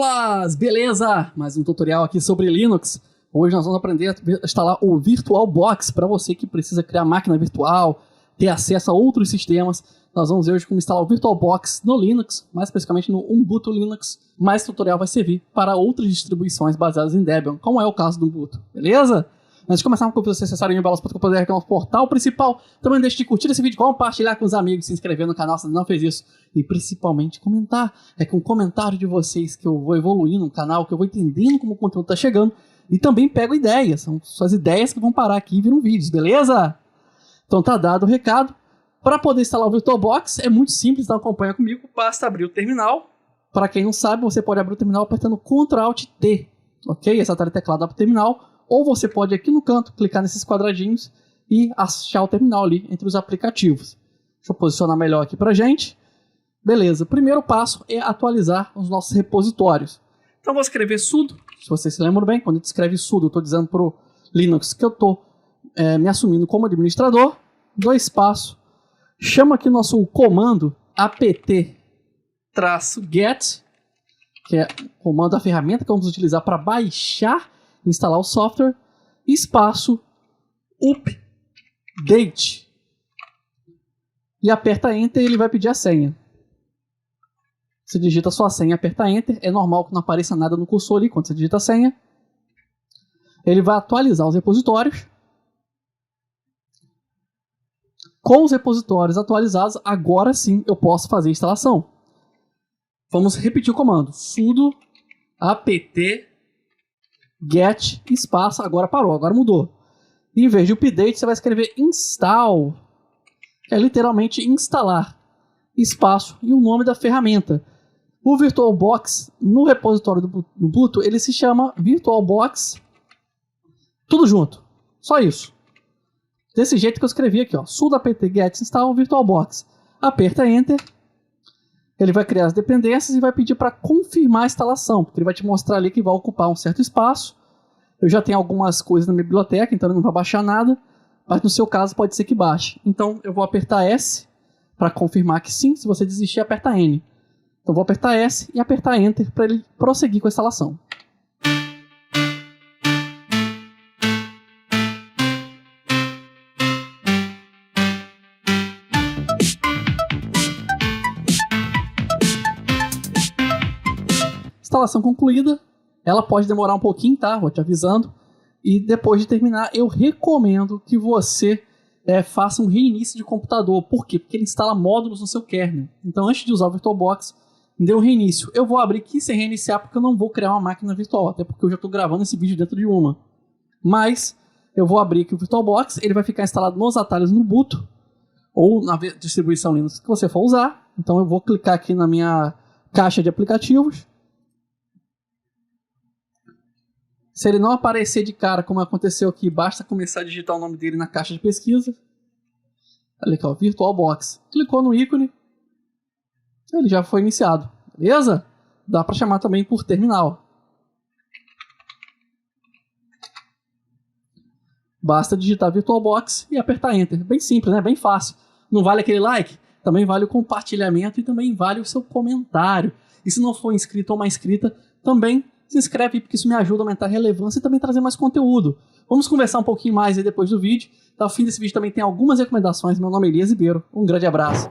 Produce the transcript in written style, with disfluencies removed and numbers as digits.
Blas! Beleza? Mais um tutorial aqui sobre Linux. Hoje nós vamos aprender a instalar o VirtualBox para você que precisa criar máquina virtual, ter acesso a outros sistemas. Nós vamos ver hoje como instalar o VirtualBox no Linux, mais especificamente no Ubuntu Linux, mas o tutorial vai servir para outras distribuições baseadas em Debian, como é o caso do Ubuntu, beleza? Antes de começar, convido você a acessar o belas.com.br, que é o nosso portal principal. Também não deixe de curtir esse vídeo, compartilhar com os amigos, se inscrever no canal se não fez isso. E principalmente comentar. É com o comentário de vocês que eu vou evoluindo no canal, que eu vou entendendo como o conteúdo está chegando. E também pego ideias, são suas ideias que vão parar aqui e viram vídeos, beleza? Então tá dado o recado. Para poder instalar o VirtualBox é muito simples, então acompanha comigo. Basta abrir o terminal. Para quem não sabe, você pode abrir o terminal apertando Ctrl Alt T. Ok? Essa tela teclado para o terminal. Ou você pode aqui no canto clicar nesses quadradinhos e achar o terminal ali entre os aplicativos. Deixa eu posicionar melhor aqui pra gente. Beleza, o primeiro passo é atualizar os nossos repositórios. Então eu vou escrever sudo, se vocês se lembram bem, quando a gente escreve sudo, eu estou dizendo para o Linux que eu estou me assumindo como administrador, dois passos, chama aqui nosso comando apt-get, que é o comando da ferramenta que vamos utilizar para baixar e instalar o software, espaço update. E aperta Enter e ele vai pedir a senha. Você digita a sua senha, aperta Enter. É normal que não apareça nada no cursor ali quando você digita a senha. Ele vai atualizar os repositórios. Com os repositórios atualizados, agora sim eu posso fazer a instalação. Vamos repetir o comando. Sudo apt-get, espaço, agora parou, agora mudou. Em vez de update, você vai escrever install, que é literalmente instalar, espaço e o nome da ferramenta. O VirtualBox, no repositório do Ubuntu, ele se chama VirtualBox, tudo junto, só isso. Desse jeito que eu escrevi aqui, ó, sudo apt-get install VirtualBox. Aperta Enter, ele vai criar as dependências e vai pedir para confirmar a instalação, porque ele vai te mostrar ali que vai ocupar um certo espaço. Eu já tenho algumas coisas na minha biblioteca, então ele não vai baixar nada, mas no seu caso pode ser que baixe. Então eu vou apertar S para confirmar que sim, se você desistir, aperta N. Então eu vou apertar S e apertar Enter para ele prosseguir com a instalação. Instalação concluída, ela pode demorar um pouquinho, tá? Vou te avisando. E depois de terminar, eu recomendo que você faça um reinício de computador. Por quê? Porque ele instala módulos no seu kernel. Então, antes de usar o VirtualBox, dê um reinício. Eu vou abrir aqui sem reiniciar porque eu não vou criar uma máquina virtual, até porque eu já estou gravando esse vídeo dentro de uma. Mas eu vou abrir aqui o VirtualBox, ele vai ficar instalado nos atalhos no Ubuntu ou na distribuição Linux que você for usar. Então, eu vou clicar aqui na minha caixa de aplicativos. Se ele não aparecer de cara, como aconteceu aqui, basta começar a digitar o nome dele na caixa de pesquisa. Olha aqui, ó, VirtualBox. Clicou no ícone, ele já foi iniciado, beleza? Dá para chamar também por terminal. Basta digitar VirtualBox e apertar Enter. Bem simples, né? Bem fácil. Não vale aquele like? Também vale o compartilhamento e também vale o seu comentário. E se não for inscrito ou uma inscrita, também se inscreve, porque isso me ajuda a aumentar a relevância e também trazer mais conteúdo. Vamos conversar um pouquinho mais aí depois do vídeo. Ao fim desse vídeo também tem algumas recomendações. Meu nome é Elias Ribeiro. Um grande abraço.